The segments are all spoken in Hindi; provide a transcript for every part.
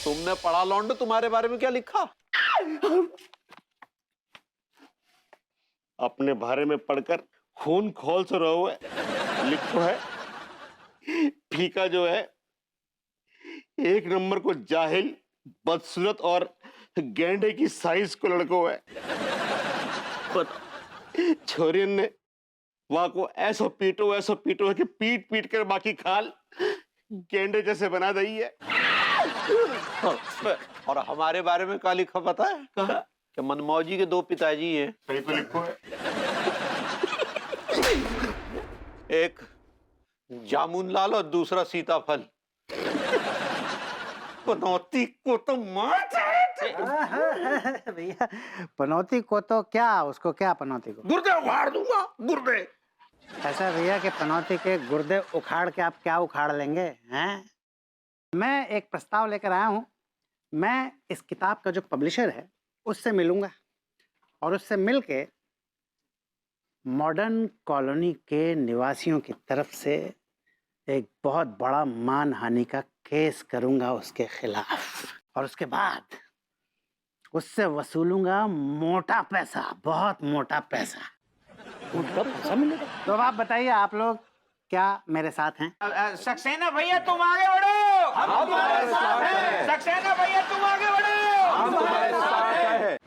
तुमने पढ़ा लौंडे, तुम्हारे बारे में क्या लिखा? अपने बारे में पढ़कर खून खौल से रहो है। लिखो है फीका जो है एक नंबर को जाहिल, बदसूरत और गेंडे की साइज को लड़को है। छोरियन ने वहां को ऐसा पीटो है कि पीट पीट कर बाकी खाल गेंडे जैसे बना दी है। और हमारे बारे में क्या लिखा पता है? कि मनमौजी के दो पिताजी हैं। सही तो लिखो है। एक जामुन लाल और दूसरा सीताफल। पनौती को तो मार भैया पनौती को तो क्या, उसको क्या पनौती को? गुर्दे उखाड़ दूंगा, गुर्दे। ऐसा भैया कि पनौती के गुर्दे उखाड़ के आप क्या उखाड़ लेंगे हैं? मैं एक प्रस्ताव लेकर आया हूँ। मैं इस किताब का जो पब्लिशर है उससे मिलूंगा और उससे मिलके मॉडर्न कॉलोनी के निवासियों की तरफ से एक बहुत बड़ा मानहानि का केस करूंगा उसके खिलाफ, और उसके बाद उससे वसूलूंगा मोटा पैसा, बहुत मोटा पैसा। मोटा पैसा मिलेगा? तो अब आप बताइए, आप लोग क्या मेरे साथ हैं? सक्सेना भैया तुम आगे बढ़ो, हम तुम्हारे साथ हैं। सक्सेना भैया तुम आगे बढ़ो, हम तुम्हारे साथ हैं।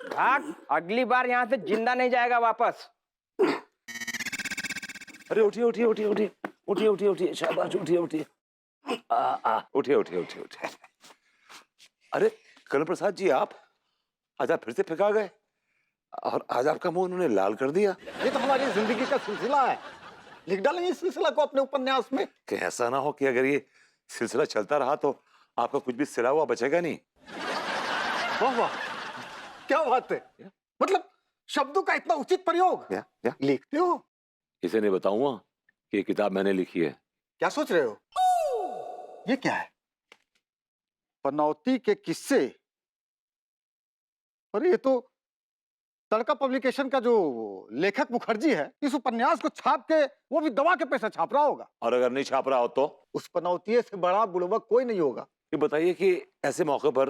भाग, अगली बार यहाँ से जिंदा नहीं जाएगा वापस। अरे उठिए उठिए उठिए उठिए उठिए उठिए उठिए, शाबाश, उठिए उठिए उठिए उठिए उठिए उठिए। अरे करण प्रसाद जी, आप आज आप फिर से फेंका गए और आज आपका मुंह उन्होंने लाल कर दिया। ये तो हमारी जिंदगी का सिलसिला है। लिख डालेंगे इस सिलसिला को अपने उपन्यास में। कि ऐसा ना हो कि अगर ये सिलसिला चलता रहा तो आपका कुछ भी सिला हुआ बचेगा नहीं। वाह वाह, क्या बात है। मतलब शब्दों का इतना उचित प्रयोग। या? लिखते हो? इसे नहीं बताऊंगा कि ये किताब मैंने लिखी है। क्या सोच रहे हो? ये क्या है? पनौती के किस्से। अरे ये तो तड़का पब्लिकेशन का जो लेखक मुखर्जी है, इस उपन्यास को छाप के वो भी दवा के पैसा छाप रहा होगा। और अगर नहीं छाप रहा हो तो उस पनौती से बड़ा बुड़बक कोई नहीं होगा। ये बताइए कि ऐसे मौके पर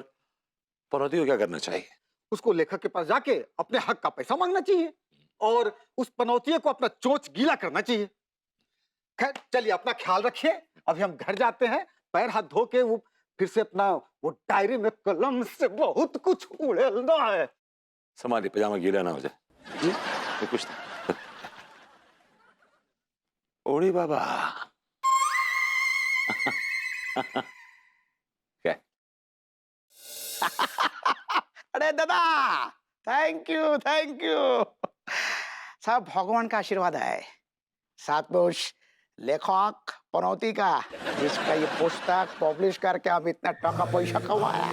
पनौती को क्या करना चाहिए? उसको लेखक के पास जाके अपने हक का पैसा मांगना चाहिए और उस पनौती को अपना चोंच गीला करना चाहिए। खैर चलिए, अपना ख्याल रखिए। अभी हम घर जाते हैं, पैर हाथ धो के वो फिर से अपना वो डायरी में कलम से बहुत कुछ उड़ेलना है। संभालिए, पजामा गीला ना हो जाए। जी ये कुछ नहीं। ओड़ी बाबा। क्या? अरे दादा, थैंक यू थैंक यू। सब भगवान का आशीर्वाद है। साथ में उस लेखक पनौती का, जिसका ये पुस्तक पब्लिश करके हम इतना टका पैसा कमाया।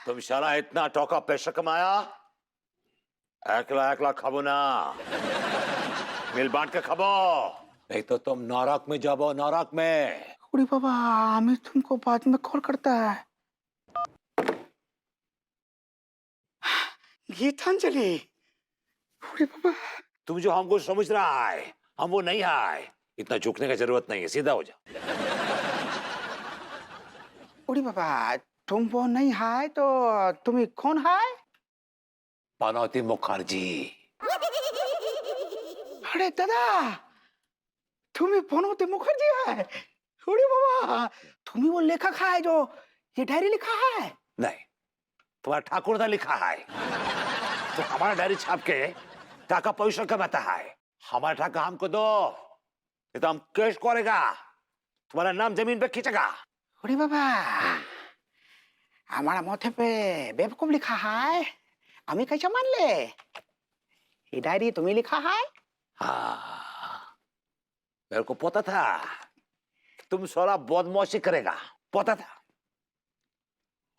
तुम शाला इतना टोका पैसा कमाया? एकला एकला खाबो ना, मिल बांट के खाबो, नहीं तो तुम नरक में जाबो, नरक में। अरे बाबा, हमें तुमको बाद में कॉल करता है। गीतांजलि। अरे बाबा, तुम जो हमको समझ रहा है हम वो नहीं है। इतना झुकने की जरूरत नहीं है, सीधा हो जाओ। अरे बाबा, तुम वो नहीं है तो तुम्हें कौन है? पनौती मुखर्जी। अरे दादा, तुम्हें पनौती मुखर्जी है? अरे बाबा, तुम्हें वो लेखक है जो ये डायरी लिखा है? नहीं, तुम्हारा ठाकुर दा लिखा है। तो हमारा डायरी छाप के टाका पैसा कमाता है। हमारा टाका हमको दो, नहीं तो हम केस करेगा, तुम्हारा नाम जमीन पे खींचेगा। अरे बाबा, हमारा माथे पे बेवकूफ लिखा है, हमें कैसे मान ले? ये डायरी तुम्हें लिखा है? हाँ, मेरे को पता था तुम सारा बदमाशी करेगा, पता था।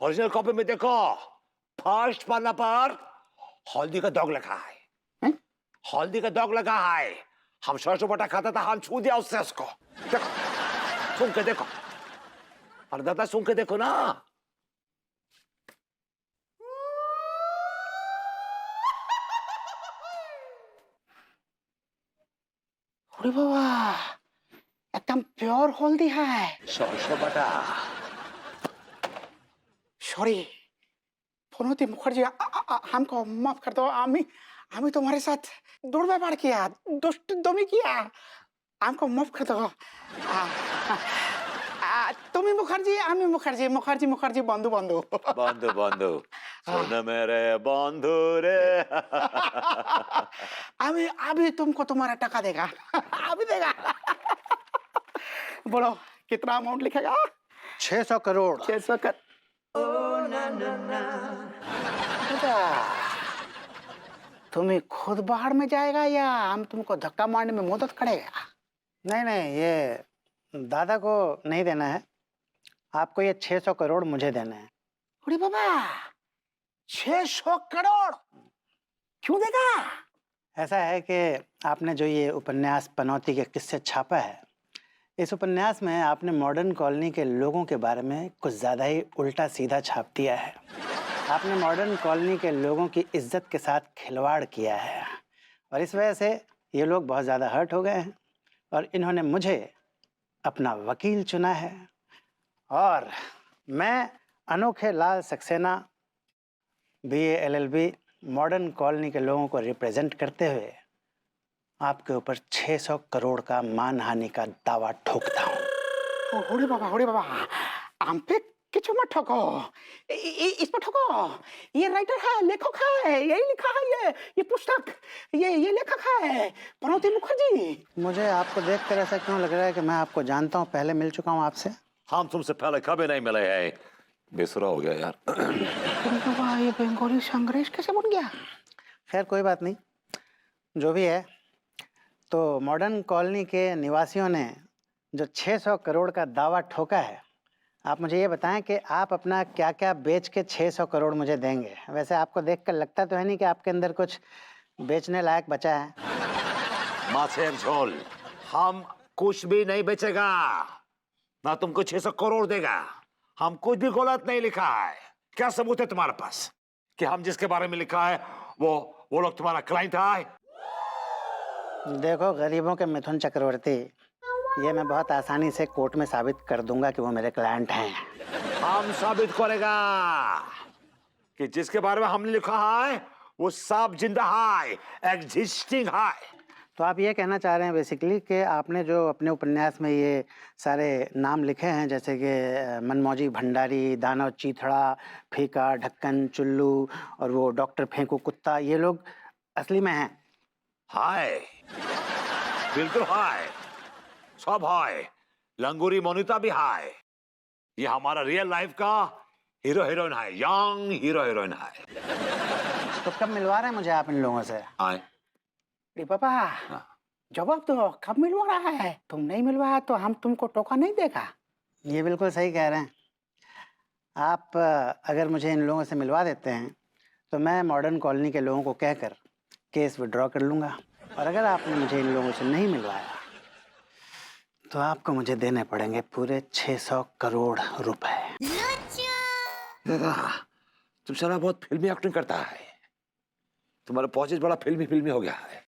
ओरिजिनल कॉपी में देखो, फर्स्ट पन्ना पर हल्दी का दाग लगा है। हल्दी का दाग लगा है। हम सरसों बटा खाता था, हम छू दिया उससे उसको। देखो, सुन के देखो, और दादा सुन के देखो ना। ওরে বাবা, একদম পিওর হলদি है। সরষে বাটা। सॉरी फनोती मुखर्जी, हमको माफ कर दो। आमी तुम्हारे साथ दुर्व्यवहार किया, दुष्टदमी किया, हमको माफ कर दो। তুমি মুখার্জি, আমি মুখার্জি, মুখার্জি মুখার্জি, বন্ধু বন্ধু। বন্ধু বন্ধু, শোন মেরে বন্ধু রে। अभी अभी तुमको तुम्हारा टका देगा, अभी देगा। बोलो कितना अमाउंट लिखेगा? 600 करोड़। 600 कर। बेटा, तुम्हें खुद बाहर में जाएगा या हम तुमको धक्का मारने में मदद करेगा? नहीं नहीं, ये दादा को नहीं देना है, आपको ये 600 करोड़ मुझे देना है। अरे बाबा, 600 करोड़ क्यों देगा? ऐसा है कि आपने जो ये उपन्यास पनौती के किस्से छापा है, इस उपन्यास में आपने मॉडर्न कॉलोनी के लोगों के बारे में कुछ ज़्यादा ही उल्टा सीधा छाप दिया है। आपने मॉडर्न कॉलोनी के लोगों की इज्जत के साथ खिलवाड़ किया है और इस वजह से ये लोग बहुत ज़्यादा हर्ट हो गए हैं और इन्होंने मुझे अपना वकील चुना है और मैं Anokhe Lal Saxena BA LLB modern colony के लोगों को रिप्रेजेंट करते हुए आपके ऊपर 600 करोड़ का मानहानि का दावा ठोकता हूँ। अरे बाबा, हम पे किचु मत ठोको, इस पर ठोको। ये राइटर है, लेखक है, यही लिखा है ये पुस्तक, ये लेखक है पनौती मुखर्जी। मुझे आपको देखकर ऐसा क्यों लग रहा है कि मैं आपको जानता हूँ, पहले मिल चुका हूँ आपसे। हम तुमसे पहले कभी नहीं मिले हैं। बेसुरा हो गया यार। अरे बाबा, ये बंगाली से अंग्रेज कैसे बन गया? खैर कोई बात नहीं, जो भी है। तो मॉडर्न कॉलोनी के निवासियों ने जो 600 करोड़ का दावा ठोका है, आप मुझे ये बताएं कि आप अपना क्या क्या बेच के 600 करोड़ मुझे देंगे। वैसे आपको देखकर लगता तो है नहीं कि आपके अंदर कुछ बेचने लायक बचा है। मासेर झोल, हम कुछ भी नहीं बेचेगा ना, तुमको 600 करोड़ देगा। हम कुछ भी गलत नहीं लिखा है। क्या सबूत है तुम्हारे पास कि हम जिसके बारे में लिखा है वो लोग तुम्हारा क्लाइंट है? देखो गरीबों के मिथुन चक्रवर्ती, ये मैं बहुत आसानी से कोर्ट में साबित कर दूंगा कि वो मेरे क्लाइंट हैं। हम साबित करेगा कि जिसके बारे में हमने लिखा है वो सब जिंदा है, एग्जिस्टिंग है। तो आप ये कहना चाह रहे हैं बेसिकली कि आपने जो अपने उपन्यास में ये सारे नाम लिखे हैं, जैसे कि मनमौजी भंडारी, दानव चीथड़ा, फीका, ढक्कन, चुल्लू और वो डॉक्टर फेंकू कुत्ता, ये लोग असली में हैं? हाय, बिल्कुल हाय, सब हाय, लंगूरी मोनिता भी हाय। ये हमारा रियल लाइफ का हीरो हीरोइन है, यंग हीरो हीरोइन है। तो कब मिलवा रहे हैं मुझे आप इन लोगों से? हाय, अरे बाबा, जवाब दो, कब मिलवा रहा है? तुम नहीं मिलवाया तो हम तुमको टोका नहीं देगा। ये बिल्कुल सही कह रहे हैं आप। अगर मुझे इन लोगों से मिलवा देते हैं तो मैं मॉडर्न कॉलोनी के लोगों को कहकर केस विड्रॉ कर लूँगा, और अगर आपने मुझे इन लोगों से नहीं मिलवाया तो आपको मुझे देने पड़ेंगे पूरे 600 करोड़ रुपए। दादा, तुम सारा बहुत फिल्मी एक्टिंग करता है। तुम्हारा पॉजिटिव बड़ा फिल्मी हो गया है।